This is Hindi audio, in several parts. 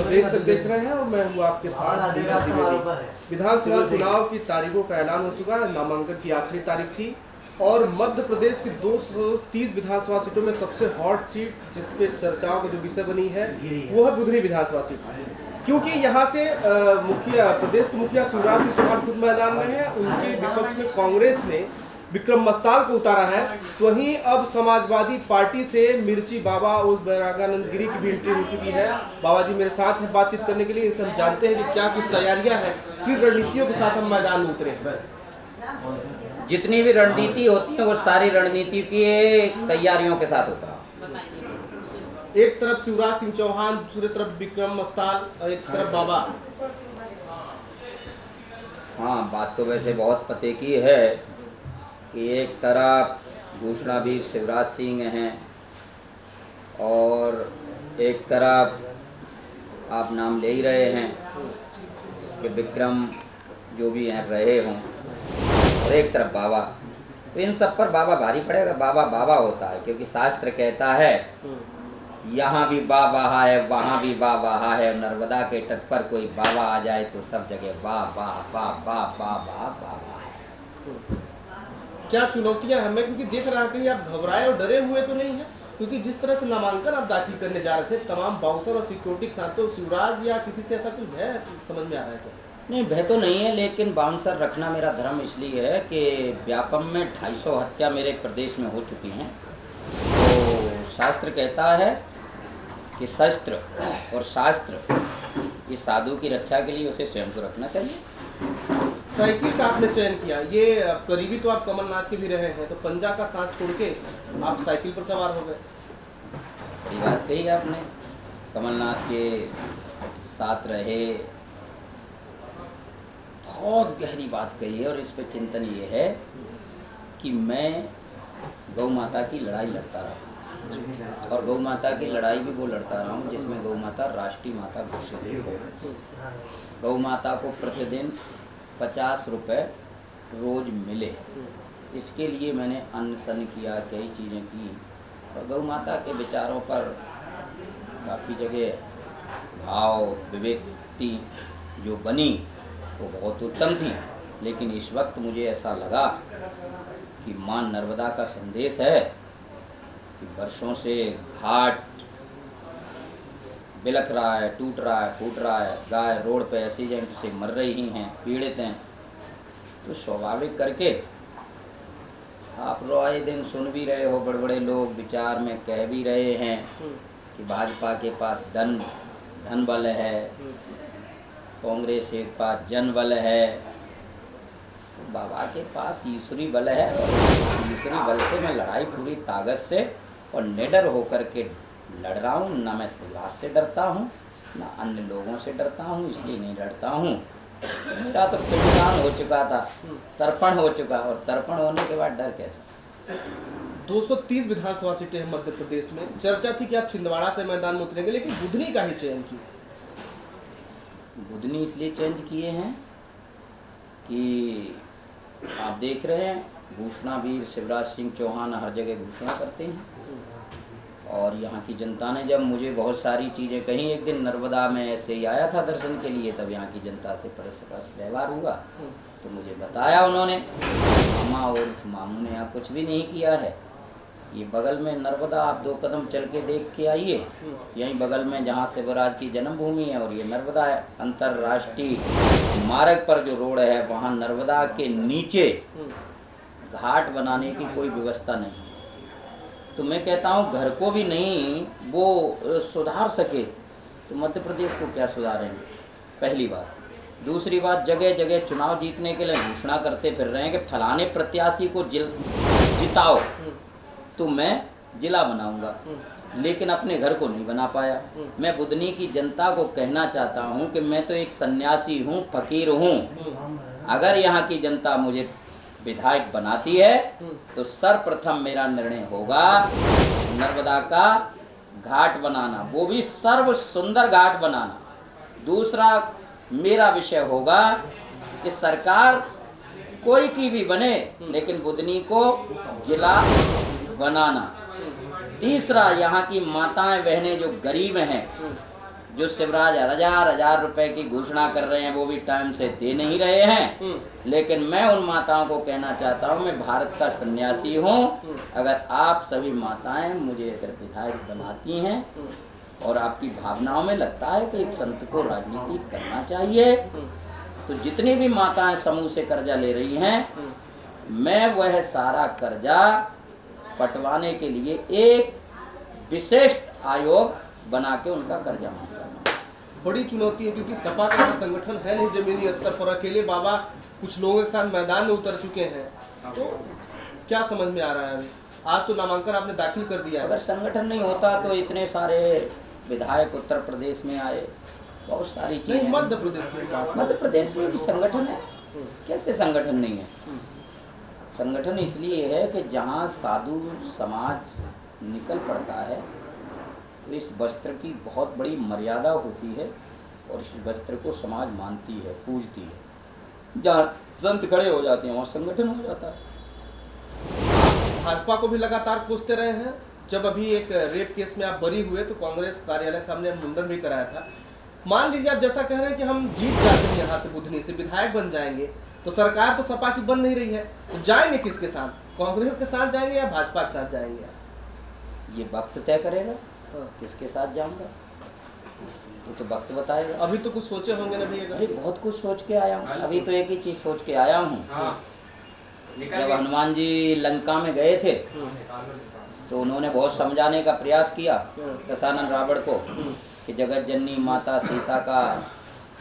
प्रदेश तक देख रहे हैं और मैं हूँ आपके साथ धीरज द्विवेदी। विधानसभा चुनाव की तारीखों का ऐलान हो चुका है। नामांकन की आखिरी तारीख थी और मध्य प्रदेश की 230 विधानसभा सीटों में सबसे हॉट सीट जिस पे चर्चाओं का जो विषय बनी है वो है बुधनी विधानसभा सीट। क्योंकि यहाँ से प्रदेश के मुखिया शिवराज सिंह चौहान खुद मैदान में है, उनके विपक्ष में कांग्रेस ने विक्रम मस्ताल को उतारा है। तो वहीं अब समाजवादी पार्टी से मिर्ची बाबा और बैरागानंद गिरी की भी एंट्री हो चुकी है। बाबा जी मेरे साथ हैं बातचीत करने के लिए। इनसे हम जानते हैं कि क्या कुछ तैयारियां हैं, किन रणनीतियों के साथ हम मैदान में उतरे हैं। जितनी भी रणनीति होती है वो सारी रणनीति की तैयारियों के साथ उतरा। एक तरफ शिवराज सिंह चौहान, दूसरी तरफ विक्रम मस्ताल और एक तरफ बाबा। हाँ, बात तो वैसे बहुत पते की है कि एक तरफ घोषणावीर शिवराज सिंह हैं और एक तरफ आप नाम ले ही रहे हैं कि विक्रम जो भी हैं रहे हों, और एक तरफ बाबा। तो इन सब पर बाबा भारी पड़ेगा। बाबा बाबा होता है क्योंकि शास्त्र कहता है यहाँ भी वाह वाह है, वहाँ भी वाह वाह है। नर्मदा के तट पर कोई बाबा आ जाए तो सब जगह वाह वाह वाह वाह वाह वाह वाह है। क्या चुनौतियां हमें, क्योंकि देख रहा है कहीं आप घबराए और डरे हुए तो नहीं है, क्योंकि जिस तरह से नामांकन आप दाखिल करने जा रहे थे तमाम बाउंसर और सिक्योरिटी के साथ, तो शिवराज या किसी से ऐसा कुछ है समझ में आ रहा है क्या? नहीं, भय तो नहीं है, लेकिन बाउंसर रखना मेरा धर्म इसलिए है कि व्यापम में 250 हत्या मेरे प्रदेश में हो चुकी हैं। तो शास्त्र कहता है कि शस्त्र और शास्त्र इस साधु की रक्षा के लिए उसे स्वयं को रखना चाहिए। साइकिल का आपने चयन किया, ये करीबी तो आप कमलनाथ के भी रहे हैं, तो पंजा का साथ छोड़ के आप साइकिल पर सवार हो गए। बड़ी बात कही आपने, कमलनाथ के साथ रहे, बहुत गहरी बात कही है। और इस पे चिंतन ये है कि मैं गौ माता की लड़ाई लड़ता रहा और गौ माता की लड़ाई भी वो लड़ता रहा हूँ जिसमें गौ माता राष्ट्रीय माता घोषित हो। गौ माता को प्रतिदिन 50 रुपये रोज़ मिले, इसके लिए मैंने अनशन किया, कई चीज़ें की। और गौ माता के विचारों पर काफ़ी जगह भाव विवेकती जो बनी वो बहुत उत्तम थी। लेकिन इस वक्त मुझे ऐसा लगा कि माँ नर्मदा का संदेश है कि वर्षों से घाट बिलख रहा है, टूट रहा है, फूट रहा है, गाय रोड पे एक्सीडेंट से मर रही हैं, पीड़ित हैं। तो स्वाभाविक करके आप आए दिन सुन भी रहे हो, बड़े बड़े लोग विचार में कह भी रहे हैं कि भाजपा के पास धन बल है, कांग्रेस के पास जन बल है, तो बाबा के पास ईश्वरी बल है। और ईश्वरी बल से मैं लड़ाई पूरी ताकत से और निडर होकर के लड़ रहा हूँ। ना मैं शिवराज से डरता हूँ, ना अन्य लोगों से डरता हूँ, इसलिए नहीं डरता हूँ। मेरा तो पिंडदान हो चुका था, तर्पण हो चुका, और तर्पण होने के बाद डर कैसा। 230 विधानसभा सीटें हैं मध्य प्रदेश में। चर्चा थी कि आप छिंदवाड़ा से मैदान में उतरेंगे, लेकिन बुधनी का ही चयन किया। बुधनी इसलिए चेंज किए हैं कि आप देख रहे हैं घोषणावीर शिवराज सिंह चौहान हर जगह घोषणा करते हैं। और यहाँ की जनता ने जब मुझे बहुत सारी चीज़ें कही, एक दिन नर्मदा में ऐसे ही आया था दर्शन के लिए, तब यहाँ की जनता से परस्पर व्यवहार हुआ तो मुझे बताया उन्होंने, मामा और मामू ने यहाँ कुछ भी नहीं किया है। ये बगल में नर्मदा, आप 2 कदम चल के देख के आइए, यहीं बगल में जहाँ शिवराज की जन्मभूमि है और ये नर्मदा है। अंतर्राष्ट्रीय मार्ग पर जो रोड है वहाँ नर्मदा के नीचे घाट बनाने की कोई व्यवस्था नहीं। तो मैं कहता हूँ घर को भी नहीं वो सुधार सके तो मध्य प्रदेश को क्या सुधारेंगे, पहली बात। दूसरी बात, जगह जगह चुनाव जीतने के लिए घोषणा करते फिर रहे हैं कि फलाने प्रत्याशी को जिताओ तो मैं जिला बनाऊंगा, लेकिन अपने घर को नहीं बना पाया। मैं बुधनी की जनता को कहना चाहता हूँ कि मैं तो एक सन्यासी हूँ, फकीर हूँ। अगर यहाँ की जनता मुझे विधायक बनाती है तो सर्वप्रथम मेरा निर्णय होगा नर्मदा का घाट बनाना, वो भी सर्व सुंदर घाट बनाना। दूसरा मेरा विषय होगा कि सरकार कोई की भी बने लेकिन बुधनी को जिला बनाना। तीसरा, यहाँ की माताएं बहनें जो गरीब हैं जो शिवराज हजार रुपए की घोषणा कर रहे हैं वो भी टाइम से दे नहीं रहे हैं। लेकिन मैं उन माताओं को कहना चाहता हूँ, मैं भारत का सन्यासी हूँ, अगर आप सभी माताएं मुझे अगर विधायक बनाती हैं और आपकी भावनाओं में लगता है कि एक संत को राजनीति करना चाहिए, तो जितनी भी माताएं समूह से कर्जा ले रही हैं, मैं वह सारा कर्जा पटवाने के लिए एक विशिष्ट आयोग बना के उनका कर्जा माफ करना। बड़ी चुनौती है, क्योंकि सपा का संगठन है नहीं जमीनी स्तर पर। अकेले बाबा कुछ लोगों के साथ मैदान में उतर चुके हैं, तो क्या समझ में आ रहा है? आज तो नामांकन आपने दाखिल कर दिया है। अगर संगठन नहीं होता तो इतने सारे विधायक उत्तर प्रदेश में आए, बहुत सारी चीजें। मध्य प्रदेश में, मध्य प्रदेश में भी संगठन है, कैसे संगठन नहीं है? संगठन इसलिए है कि जहाँ साधु समाज निकल पड़ता है तो इस वस्त्र की बहुत बड़ी मर्यादा होती है और इस वस्त्र को समाज मानती है, पूजती है। जहाँ संत खड़े हो जाते हैं वहाँ संगठन हो जाता है। भाजपा को भी लगातार पूछते रहे हैं। जब अभी एक रेप केस में आप बरी हुए तो कांग्रेस कार्यालय के सामने मुंडन भी कराया था। मान लीजिए आप जैसा कह रहे हैं कि हम जीत जाते हैं यहाँ से, बुधनी से विधायक बन जाएंगे, तो सरकार तो सपा की बन नहीं रही है, तो जाएंगे किसके साथ? कांग्रेस के साथ जाएंगे या भाजपा के साथ जाएंगे? ये वक्त तय करेगा किसके साथ जाऊंगा, ये तो वक्त बताएगा। अभी तो कुछ सोचे होंगे ना भैया? अरे बहुत कुछ सोच के आया हूँ। अभी तो एक ही चीज सोच के आया हूँ। जब हनुमान जी लंका में गए थे तो उन्होंने बहुत समझाने का प्रयास किया दशानन रावण को कि जगत जननी माता सीता का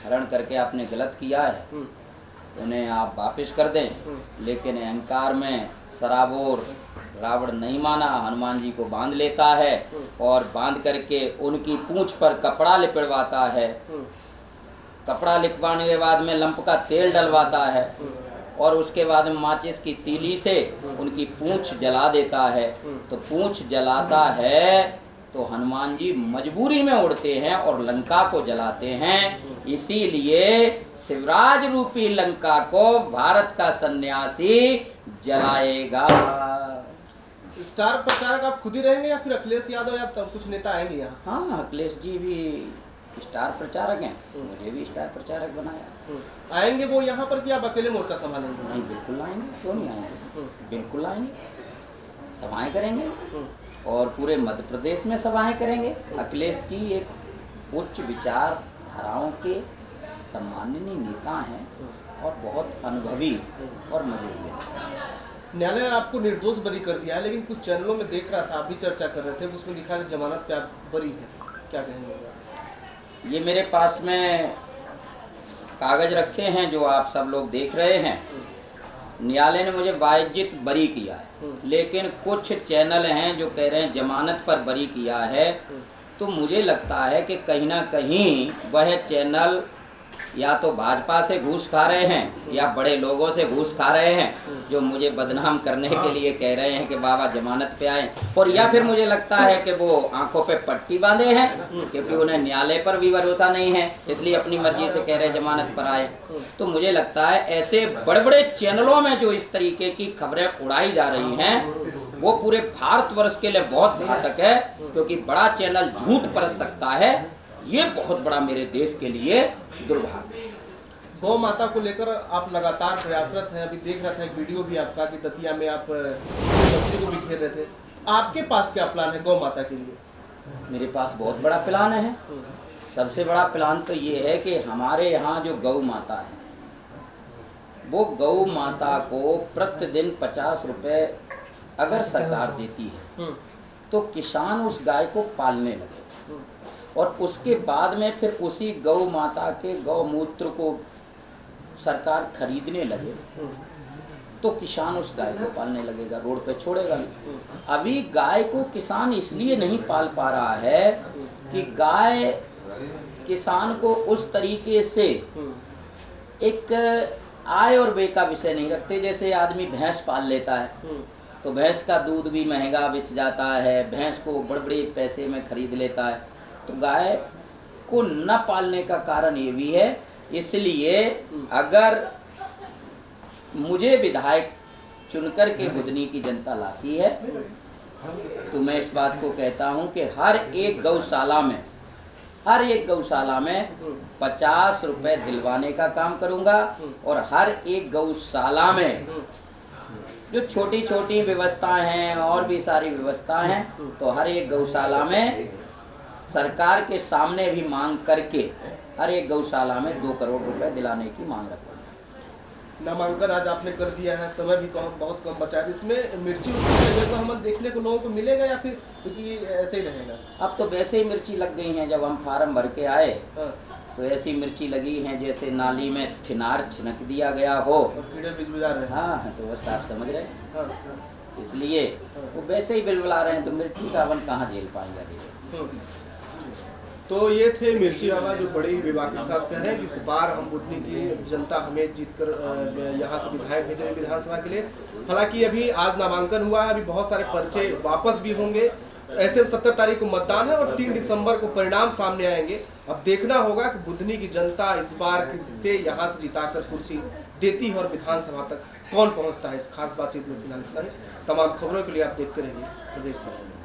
हरण करके आपने गलत किया है, उन्हें आप वापिस कर दें। लेकिन अहंकार में सराबोर रावण नहीं माना, हनुमान जी को बांध लेता है और बांध करके उनकी पूंछ पर कपड़ा लिपड़वाता है। कपड़ा लिपवाने के बाद में लंप का तेल डलवाता है और उसके बाद में माचिस की तीली से उनकी पूंछ जला देता है। तो पूंछ जलाता है तो हनुमान जी मजबूरी में उड़ते हैं और लंका को जलाते हैं। इसीलिए शिवराज रूपी लंका को भारत का सन्यासी जलाएगा। स्टार प्रचारक आप खुद ही रहेंगे या फिर अखिलेश यादव या तब कुछ नेता आएंगे यहाँ? हाँ, अखिलेश जी भी स्टार प्रचारक हैं, मुझे भी स्टार प्रचारक बनाया। आएंगे वो यहाँ पर कि आप अकेले मोर्चा संभालेंगे? नहीं, बिल्कुल आएंगे, क्यों नहीं आएंगे, बिल्कुल आएंगे। सभाएं करेंगे और पूरे मध्य प्रदेश में सभाएं करेंगे। अखिलेश जी एक उच्च विचार धाराओं के सम्माननीय नेता हैं और बहुत अनुभवी और मजबूत हैं। न्यायालय ने आपको निर्दोष बरी कर दिया है, लेकिन कुछ चैनलों में देख रहा था, आप भी चर्चा कर रहे थे, उसमें लिखा है जमानत पे आप बरी हैं, क्या कहेंगे? ये मेरे पास में कागज रखे हैं जो आप सब लोग देख रहे हैं। न्यायालय ने मुझे बाइज्जत बरी किया है, लेकिन कुछ चैनल हैं जो कह रहे हैं जमानत पर बरी किया है। तो मुझे लगता है कि कहीं ना कहीं वह चैनल या तो भाजपा से घूस खा रहे हैं या बड़े लोगों से घूस खा रहे हैं जो मुझे बदनाम करने के लिए कह रहे हैं कि बाबा जमानत पे आए, और या फिर मुझे लगता है कि वो आंखों पे पट्टी बांधे हैं क्योंकि उन्हें न्यायालय पर भी भरोसा नहीं है, इसलिए अपनी मर्जी से कह रहे हैं जमानत पर आए। तो मुझे लगता है ऐसे बड़े बड़े चैनलों में जो इस तरीके की खबरें उड़ाई जा रही हैं वो पूरे भारतवर्ष के लिए बहुत घातक है, क्योंकि बड़ा चैनल झूठ परस सकता है, ये बहुत बड़ा मेरे देश के लिए दुर्भाग्य। गौ माता को लेकर आप लगातार प्रयासरत हैं। अभी देख रहा था एक वीडियो भी आपका कि दतिया में आप बकरी को भी घेर रहे थे। आपके पास क्या प्लान है गौ माता के लिए? मेरे पास बहुत बड़ा प्लान है। सबसे बड़ा प्लान तो ये है कि हमारे यहाँ जो गौ माता है वो गौ माता को प्रतिदिन 50 रुपये अगर सरकार देती है तो किसान उस गाय को पालने लगे और उसके बाद में फिर उसी गौ माता के गौमूत्र को सरकार खरीदने लगे तो किसान उस गाय को पालने लगेगा, रोड पे छोड़ेगा नहीं। अभी गाय को किसान इसलिए नहीं पाल पा रहा है कि गाय किसान को उस तरीके से एक आय और व्यय का विषय नहीं रखते। जैसे आदमी भैंस पाल लेता है तो भैंस का दूध भी महंगा बिक जाता है, भैंस को बड़े बड़े पैसे में खरीद लेता है। तो गाय को न पालने का कारण ये भी है। इसलिए अगर मुझे विधायक चुनकर के बुधनी की जनता लाती है तो मैं इस बात को कहता हूं कि हर एक गौशाला में हर एक गौशाला में 50 रुपए दिलवाने का काम करूंगा और हर एक गौशाला में जो छोटी छोटी व्यवस्थाएं हैं और भी सारी व्यवस्थाएं हैं तो हर एक गौशाला में सरकार के सामने भी मांग करके हर एक गौशाला में 2 करोड़ रुपए दिलाने की मांग रखूंगा। नामांकन आज आपने कर दिया है, समय भी बहुत कम बचा है, इसमें मिर्ची को हम देखने को लोगों को मिलेगा या फिर क्योंकि ऐसे ही रहेगा? अब तो वैसे ही मिर्ची लग गई हैं। जब हम फार्म भर के आए हाँ। तो ऐसी मिर्ची लगी हैं जैसे नाली में थिनार छिनक दिया गया हो और कीड़े बिलबिला रहे हैं। हाँ, तो बस आप समझ रहे हैं। हाँ, हाँ। इसलिए वो वैसे ही बिलबिला रहे हैं तो मिर्ची का अपन कहाँ झेल पाएंगे अभी। तो ये थे मिर्ची बाबा जो बड़ी विवाद के साथ कह रहे हैं कि इस बार हम बुधनी की जनता हमें जीतकर यहाँ से विधायक भेजे विधानसभा के लिए। हालांकि अभी आज नामांकन हुआ है, अभी बहुत सारे पर्चे वापस भी होंगे। ऐसे में 17 तारीख को मतदान है और 3 दिसंबर को परिणाम सामने आएंगे। अब देखना होगा कि बुधनी की जनता इस बार किसे यहाँ से जिताकर कुर्सी देती है और विधानसभा तक कौन पहुँचता है। इस खास बातचीत में फिलहाल इतना ही। तमाम खबरों के लिए आप देखते रहिए प्रदेश तक।